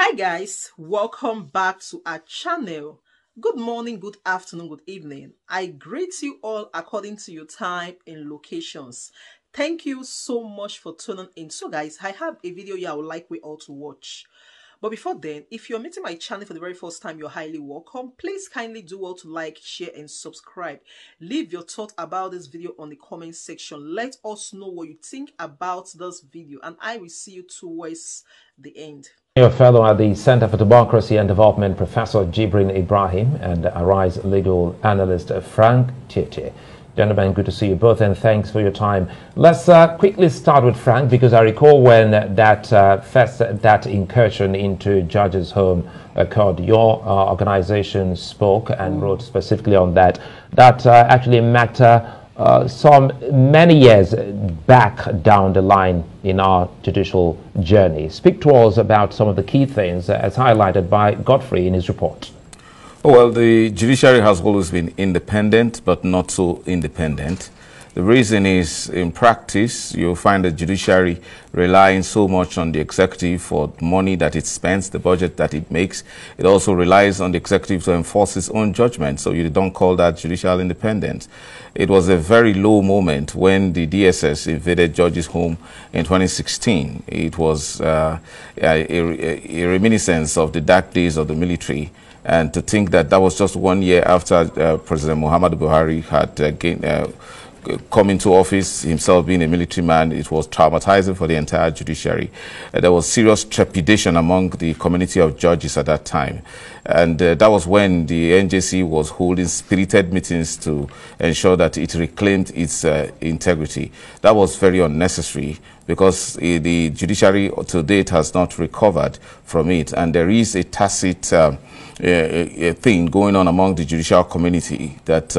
Hi guys, welcome back to our channel. Good morning, good afternoon, good evening. I greet you all according to your time and locations. Thank you so much for tuning in. So guys, I have a video here I would like we all to watch. But before then, if you're meeting my channel for the very first time, you're highly welcome. Please kindly do well to like, share, and subscribe. Leave your thought about this video on the comment section. Let us know what you think about this video, and I will see you towards the end. A fellow at the Center for Democracy and Development, Professor Jibrin Ibrahim, and Arise legal analyst Frank Tete. Gentlemen, good to see you both, and thanks for your time. Let's quickly start with Frank, because I recall when that incursion into Judge's home occurred, your organization spoke and wrote specifically on that. That actually matter many years back down the line in our judicial journey. Speak to us about some of the key things as highlighted by Godfrey in his report. Well, the judiciary has always been independent, but not so independent. The reason is, in practice, you'll find the judiciary relying so much on the executive for money that it spends, the budget that it makes. It also relies on the executive to enforce its own judgment, so you don't call that judicial independence. It was a very low moment when the DSS invaded Judge's home in 2016. It was a reminiscence of the dark days of the military. And to think that that was just 1 year after President Muhammad Buhari had come into office, himself being a military man, it was traumatizing for the entire judiciary. There was serious trepidation among the community of judges at that time. And that was when the NJC was holding spirited meetings to ensure that it reclaimed its integrity. That was very unnecessary, because the judiciary to date has not recovered from it. And there is a tacit a thing going on among the judicial community that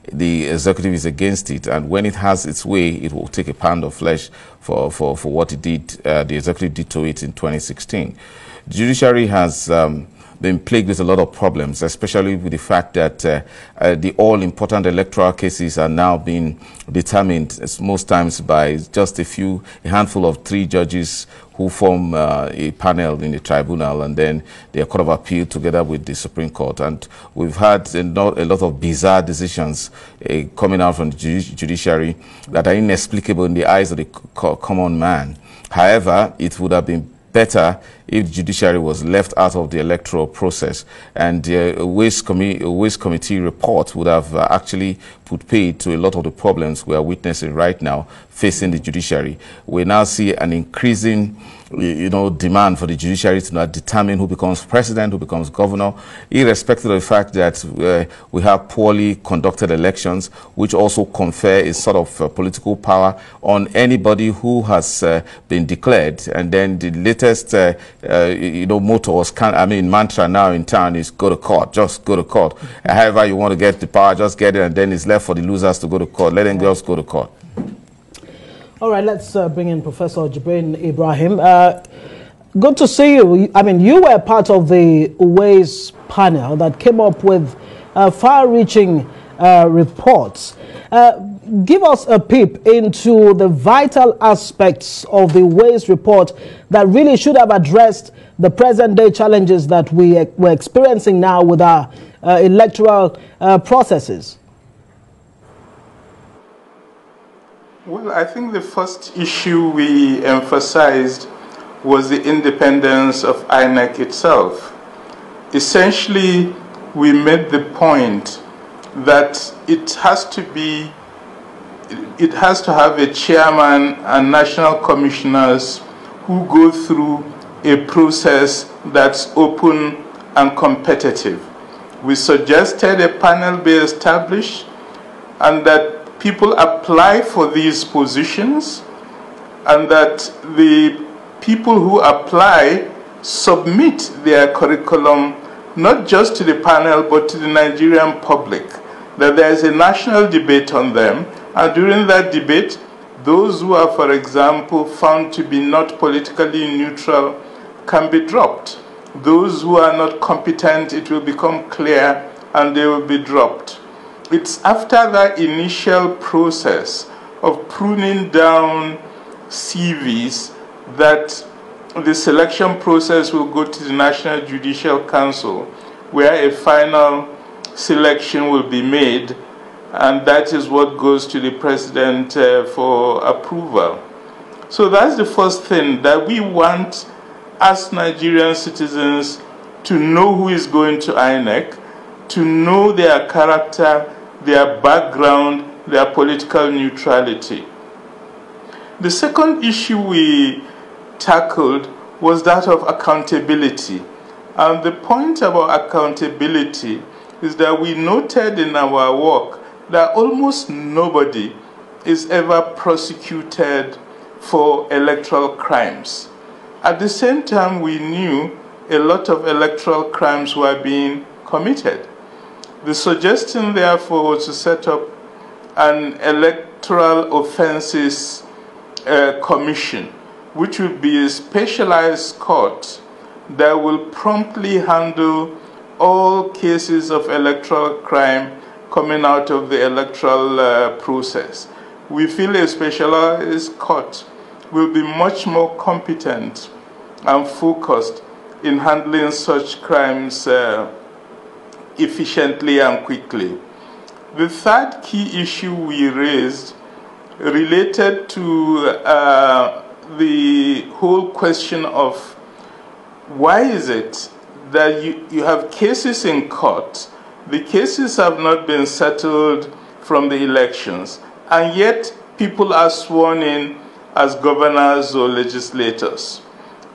the executive is against it, and when it has its way, it will take a pound of flesh for what it did, the executive did to it in 2016. The judiciary has been plagued with a lot of problems, especially with the fact that the all-important electoral cases are now being determined most times by just a handful of 3 judges who form a panel in the tribunal, and then the Court of Appeal together with the Supreme Court. And we've had a lot of bizarre decisions coming out from the judiciary that are inexplicable in the eyes of the common man. However, it would have been better if the judiciary was left out of the electoral process, and the Waste Committee report would have actually put paid to a lot of the problems we are witnessing right now facing the judiciary. We now see an increasing demand for the judiciary to not determine who becomes president, who becomes governor, irrespective of the fact that we have poorly conducted elections, which also confer a sort of political power on anybody who has been declared. And then the latest mantra now in town is go to court, just go to court. However you want to get the power, just get it, and then it's left for the losers to go to court. Let them just go to court. All right, let's bring in Professor Jibrin Ibrahim. Good to see you. I mean, you were part of the Ways panel that came up with far-reaching reports. Give us a peep into the vital aspects of the Ways report that really should have addressed the present-day challenges that we're experiencing now with our electoral processes. Well, I think the first issue we emphasized was the independence of INEC itself. Essentially, we made the point that it has to have a chairman and national commissioners who go through a process that's open and competitive. We suggested a panel be established, and that people apply for these positions, and that the people who apply submit their curriculum not just to the panel but to the Nigerian public, that there is a national debate on them, and during that debate those who are, for example, found to be not politically neutral can be dropped. Those who are not competent, it will become clear, and they will be dropped. It's after that initial process of pruning down CVs that the selection process will go to the National Judicial Council, where a final selection will be made, and that is what goes to the president for approval. So that's the first thing, that we want, as Nigerian citizens, to know who is going to INEC, to know their character, their background, their political neutrality. The second issue we tackled was that of accountability. And the point about accountability is that we noted in our work that almost nobody is ever prosecuted for electoral crimes. At the same time, we knew a lot of electoral crimes were being committed. The suggestion, therefore, was to set up an electoral offences commission, which would be a specialized court that will promptly handle all cases of electoral crime coming out of the electoral process. We feel a specialized court will be much more competent and focused in handling such crimes efficiently and quickly. The third key issue we raised related to the whole question of why is it that you have cases in court, the cases have not been settled from the elections, and yet people are sworn in as governors or legislators.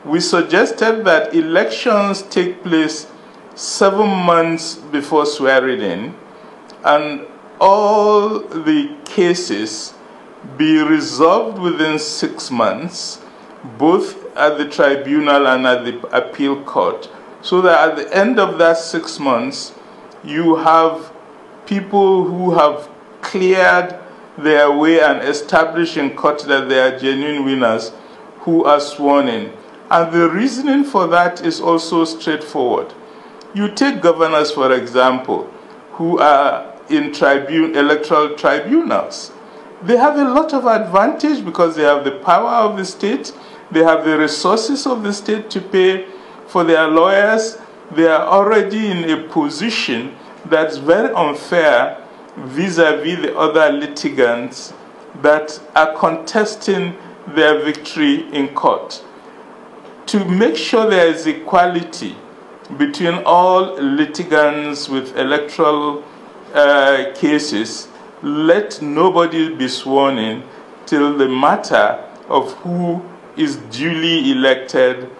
We suggested that elections take place 7 months before swearing in, and all the cases be resolved within 6 months, both at the tribunal and at the appeal court, so that at the end of that 6 months, you have people who have cleared their way and established in court that they are genuine winners who are sworn in. And the reasoning for that is also straightforward. You take governors, for example, who are in electoral tribunals. They have a lot of advantage because they have the power of the state, they have the resources of the state to pay for their lawyers. They are already in a position that's very unfair vis-a-vis the other litigants that are contesting their victory in court. To make sure there is equality between all litigants with electoral cases, let nobody be sworn in till the matter of who is duly elected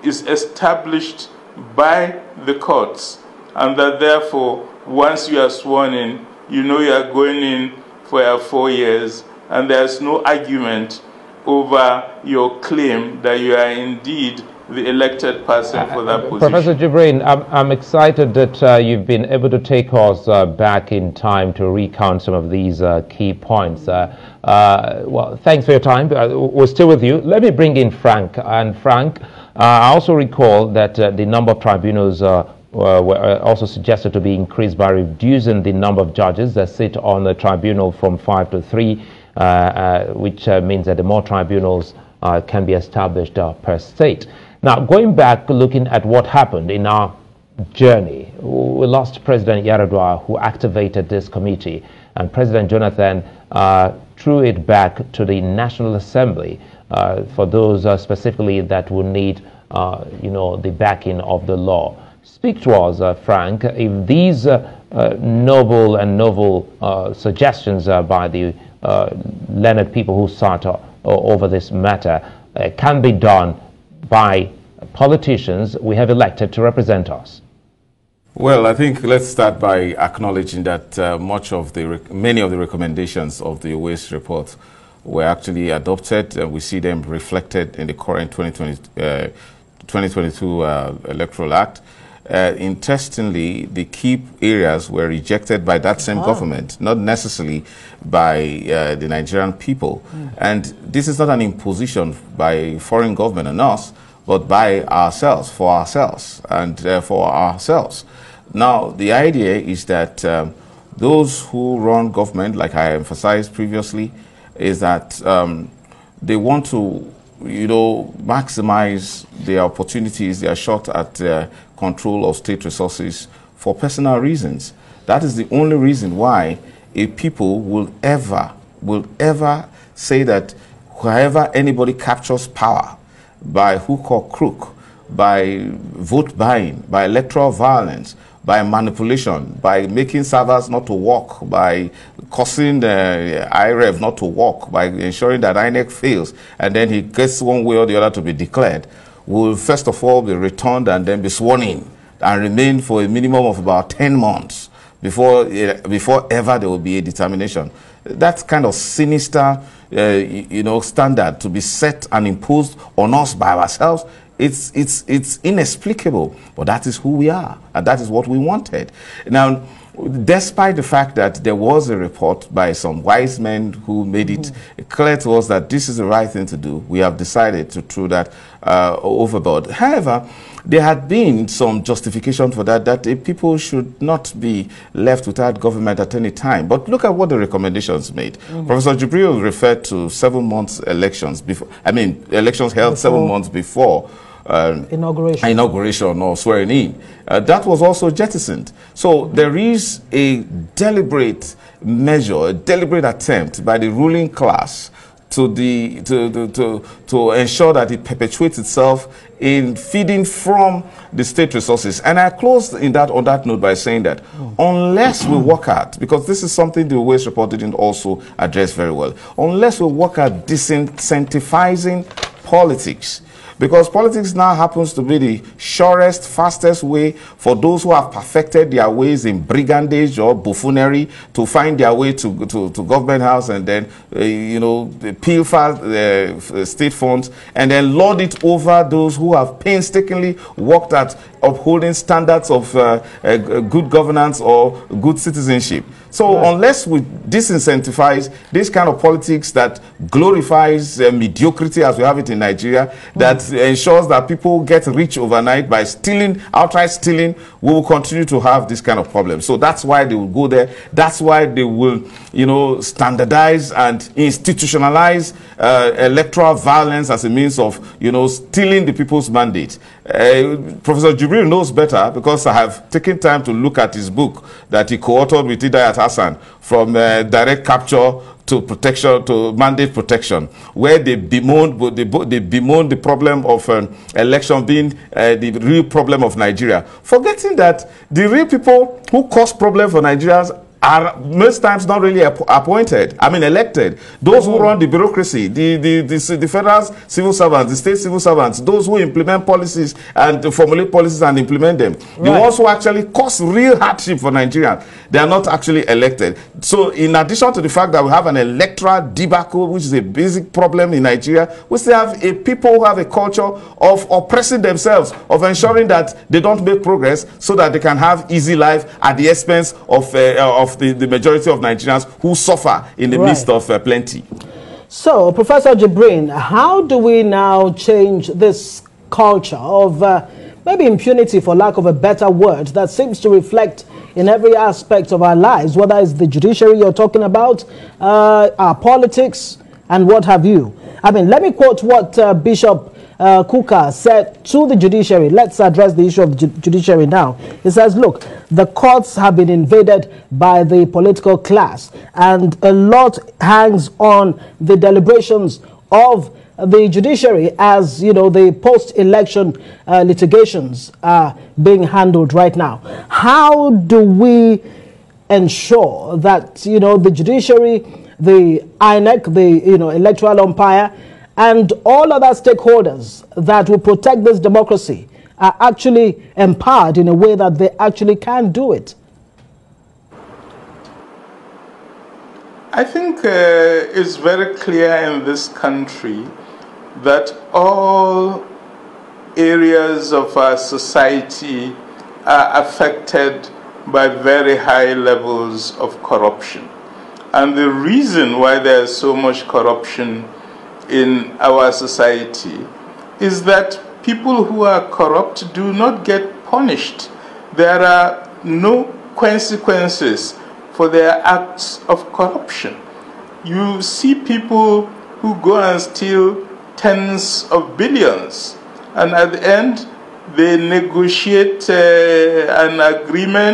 is established by the courts, and that therefore once you are sworn in, you know you are going in for 4 years, and there's no argument over your claim that you are indeed the elected person for that position. Professor Jibrin, I'm excited that you've been able to take us back in time to recount some of these key points. Well, thanks for your time. We're still with you. Let me bring in Frank. And Frank, I also recall that the number of tribunals were also suggested to be increased by reducing the number of judges that sit on the tribunal from 5 to 3, which means that the more tribunals can be established per state. Now, going back, looking at what happened in our journey, we lost President Yar'Adua, who activated this committee, and President Jonathan threw it back to the National Assembly for those specifically that would need, the backing of the law. Speak to us, Frank, if these novel suggestions by the learned people who sat over this matter can be done by politicians we have elected to represent us. Well, I think let's start by acknowledging that many of the recommendations of the Wørst report were actually adopted, and we see them reflected in the current 2022 Electoral Act. Interestingly, the key areas were rejected by that same government, not necessarily by the Nigerian people. And this is not an imposition by a foreign government on us, but by ourselves, for ourselves, and for ourselves. Now, the idea is that those who run government, like I emphasized previously, is that they want to you know, maximize their opportunities, their shot at control of state resources for personal reasons. That is the only reason why a people will ever say that wherever anybody captures power by hook or crook, by vote buying, by electoral violence, by manipulation, by making servers not to work, by causing the IREV not to work, by ensuring that INEC fails, and then he gets one way or the other to be declared, will first of all be returned and then be sworn in and remain for a minimum of about 10 months before ever there will be a determination. That kind of sinister, you know, standard to be set and imposed on us by ourselves, it's inexplicable. But that is who we are, and that is what we wanted. Now, despite the fact that there was a report by some wise men who made it clear to us that this is the right thing to do, we have decided to throw that overboard. However, there had been some justification for that people should not be left without government at any time. But look at what the recommendations made. Professor Jibril referred to 7 months elections before, elections held 7 months before inauguration or swearing in. That was also jettisoned. So there is a deliberate measure, a deliberate attempt by the ruling class to ensure that it perpetuates itself in feeding from the state resources. And I closed on that note by saying that unless we work at, because this is something the Wørst report didn't also address very well, unless we work at disincentivizing politics, because politics now happens to be the surest, fastest way for those who have perfected their ways in brigandage or buffoonery to find their way to government house and then, you know, pilfer state funds and then lord it over those who have painstakingly worked at upholding standards of good governance or good citizenship. So unless we disincentivize this kind of politics that glorifies mediocrity as we have it in Nigeria, that ensures that people get rich overnight by stealing, outright stealing, we will continue to have this kind of problem. So that's why they will go there. That's why they will, you know, standardize and institutionalize electoral violence as a means of, you know, stealing the people's mandate. Professor Jibril knows better because I have taken time to look at his book that he co-authored with Hidayat Hassan, From Direct Capture to Protection, to Mandate Protection, where they bemoaned the problem of election being the real problem of Nigeria, forgetting that the real people who cause problems for Nigerians are most times not really appointed, elected. Those who run the bureaucracy, the federal civil servants, the state civil servants, those who implement policies and formulate policies and implement them. The ones who actually cause real hardship for Nigerians, they are not actually elected. So in addition to the fact that we have an electoral debacle, which is a basic problem in Nigeria, we still have a people who have a culture of oppressing themselves, of ensuring that they don't make progress so that they can have easy life at the expense of the majority of Nigerians who suffer in the midst of plenty. So, Professor Jibrin, how do we now change this culture of maybe impunity, for lack of a better word, that seems to reflect in every aspect of our lives, whether it's the judiciary you're talking about, our politics, and what have you? Let me quote what Bishop Kuka said to the judiciary. Let's address the issue of the judiciary now. He says, look, the courts have been invaded by the political class, and a lot hangs on the deliberations of the judiciary as, you know, the post-election litigations are being handled right now. How do we ensure that, you know, the judiciary, the INEC, the, you know, electoral umpire, and all other stakeholders that will protect this democracy are actually empowered in a way that they actually can do it? I think it's very clear in this country that all areas of our society are affected by very high levels of corruption. And the reason why there's so much corruption in our society is that people who are corrupt do not get punished. There are no consequences for their acts of corruption. You see people who go and steal tens of billions. And at the end, they negotiate an agreement